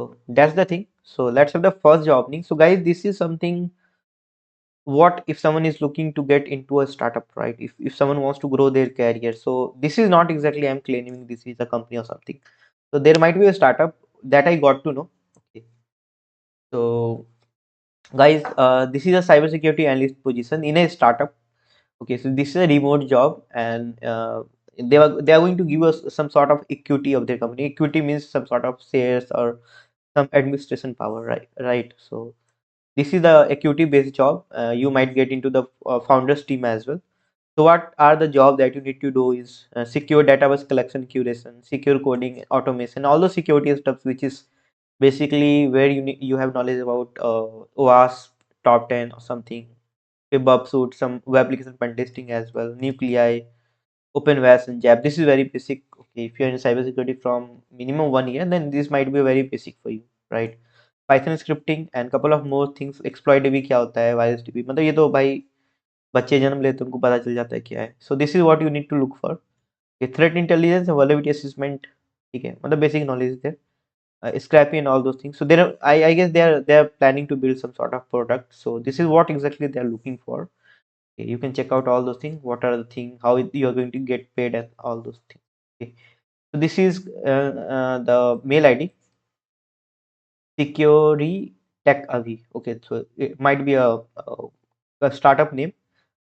So that's the thing. So let's have the first job opening. So guys, this is something, what if someone is looking to get into a startup, right? If someone wants to grow their career, so this is not exactly I'm claiming this is a company or something. So there might be a startup that I got to know. Okay. So guys, this is a cybersecurity analyst position in a startup. Okay, so this is a remote job, and they are going to give us some sort of equity of their company. Equity means some sort of shares or some administration power, right? Right. So this is the equity based job. You might get into the founders team as well. So what are the job that you need to do is secure database collection, curation, secure coding, automation, all the security stuff, which is basically where you have knowledge about OWASP top 10 or something, web suit, some web application pen testing as well, nuclei, OpenVAS and JAP. This is very basic. Okay, if you're in cybersecurity from minimum 1 year, then this might be very basic for you, right? Python scripting and couple of more things. exploit DB क्या होता है, virus DB, मतलब ये तो भाई बच्चे जन्म लेते हैं उनको पता चल जाता है क्या है. So this is what you need to look for. Okay, threat intelligence and vulnerability assessment, ठीक है, मतलब basic knowledge there. Scrappy and all those things. So there, I guess they are planning to build some sort of product. So this is what exactly they are looking for. Okay, you can check out all those things. What are the things? How you are going to get paid and all those things. Okay. So this is the mail ID. Security Tech Avi. Okay, so it might be a startup name.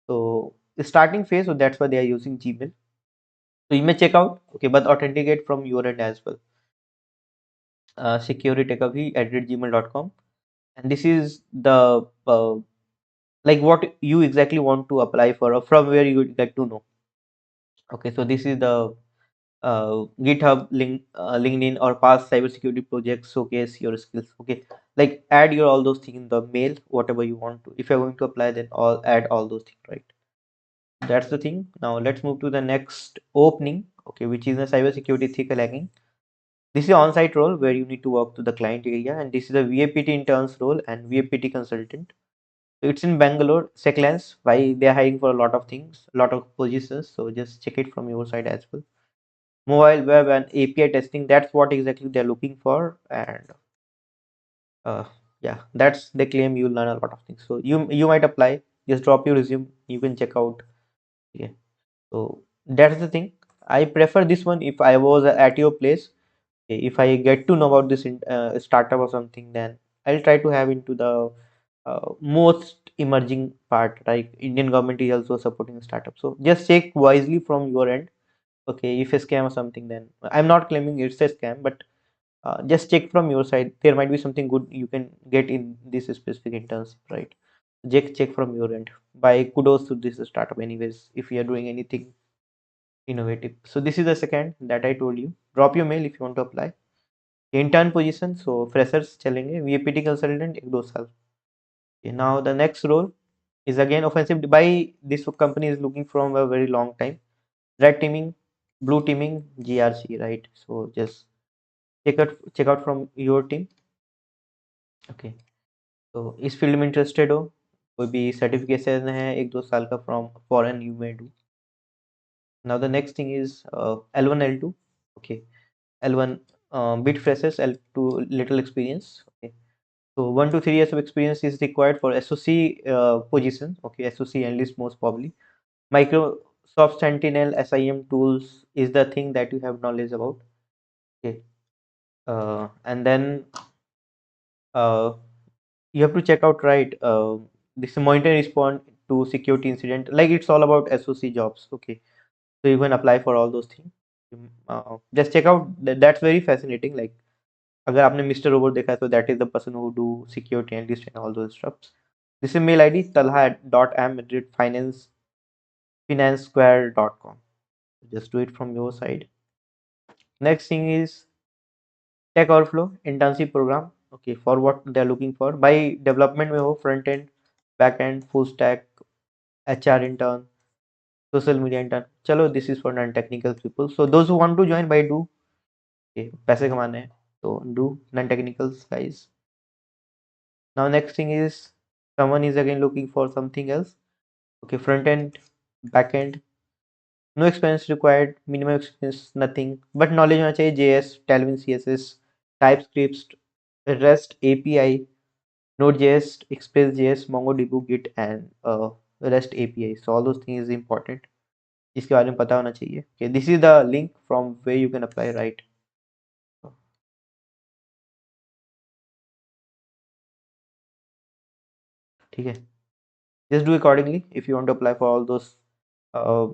So the starting phase, so that's why they are using Gmail. So you may check out. Okay, but authenticate from your end as well. Securitytechavi@gmail.com, and this is the like what you exactly want to apply for, or from where you get to know. Okay, so this is the GitHub link, LinkedIn or past cybersecurity projects showcase your skills. Okay, like add your all those things in the mail, whatever you want to. If you're going to apply, then all add all those things, right? That's the thing. Now let's move to the next opening. Okay, which is the cybersecurity ethical hacking. This is an on-site role where you need to work to the client area, and this is a VAPT interns role and VAPT consultant. So it's in Bangalore, Seclans. Why they are hiring for a lot of things, a lot of positions. So just check it from your side as well. Mobile web and API testing, that's what exactly they're looking for. And uh, yeah, that's they claim you'll learn a lot of things. So you might apply, just drop your resume, you can check out. Yeah, so that's the thing. I prefer this one if I was at your place. If I get to know about this startup or something, then I'll try to have into the most emerging part. Like Indian government is also supporting startup, so just check wisely from your end. Okay, if a scam or something, then I'm not claiming it's a scam, but just check from your side. There might be something good you can get in this specific internship, right? Check from your end. By kudos to this startup, anyways. If you are doing anything innovative, so this is the second that I told you. Drop your mail if you want to apply. Intern position, so freshers चलेंगे, वीएपीटी consultant 1-2 साल. Okay, now the next role is again offensive. By this company is looking from a very long time. Red teaming, blue teaming, GRC, right? So just check out from your team. Okay, so इस field में interested हो, कोई भी certification है 1-2 साल का from foreign, you may do. Now the next thing is L1 L2. Okay, L1 bit freshers, L2 little experience. Okay. So 1 to 3 years of experience is required for SOC position. Okay, SOC analyst most probably. Microsoft Sentinel SIM tools is the thing that you have knowledge about. Okay, and then uh, you have to check out, right. This monitor and respond to security incident. Like it's all about SOC jobs. Okay, so you can apply for all those things. Just check out. That's very fascinating. Like अगर आपने mister robot देखा है तो that is the person who do security analyst and all those stuffs. This is mail ID talha.am@financesquare.com. Just do it from your side. Next thing is Tech Overflow internship program. Okay, for what they are looking for. By development में हो, front end, back end, full stack, HR intern, social media intern. चलो, this is for non-technical people. So those who want to join, by do. Okay, पैसे कमाने हैं, so do non-technicals guys. Now next thing is someone is again looking for something else. Okay, front end, back end, no experience required, minimum experience, nothing, but knowledge होना चाहिए JS, Tailwind CSS, TypeScript, REST API, Node.js, Express.js, MongoDB, Git, and REST API. So all those things is important. इसके बारे में पता होना चाहिए. Okay, this is the link from where you can apply, right? ठीक है. Just do accordingly if you want to apply for all those uh,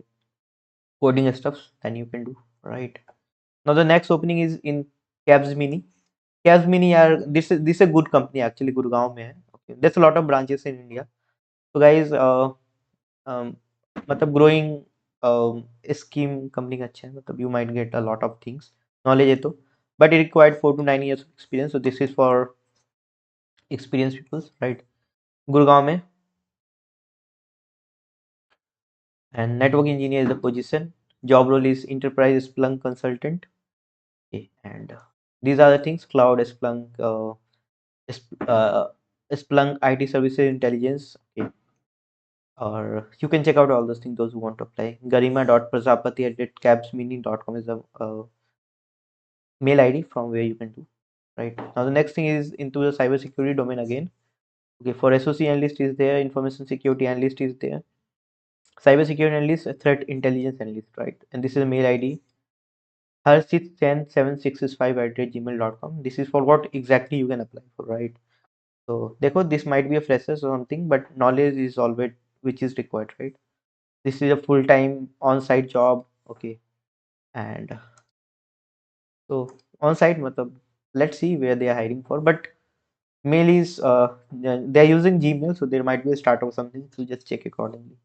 coding stuffs, then you can do, right? Now the next opening is in Cabs Mini. Cabs Mini यार, this is a good company actually, Gurgaon में है. Okay, there's a lot of branches in India. So guys, um, मतलब growing scheme company का अच्छा है, मतलब you might get a lot of things, knowledge है तो, but it required 4 to 9 years of experience. So this is for experienced people, right? Gurgaon में. And network engineer is the position. Job role is enterprise Splunk consultant. Okay, and these are the things: cloud, Splunk, Splunk IT services intelligence. Okay, or you can check out all those things. Those who want to apply, garima.prajapati@cabsmini.com is the mail ID from where you can do. Right now, the next thing is into the cybersecurity domain again. Okay, for SOC analyst is there, information security analyst is there, cybersecurity analyst, threat intelligence analyst, right? And this is a mail ID harshit107665@gmail.com. This is for what exactly you can apply for, right? So देखो, this might be a freshers or something, but knowledge is always which is required, right? This is a full-time on-site job, okay, and so on-site matlab, let's see where they are hiring for, but mail is they're using Gmail, so there might be a start or something, so just check accordingly.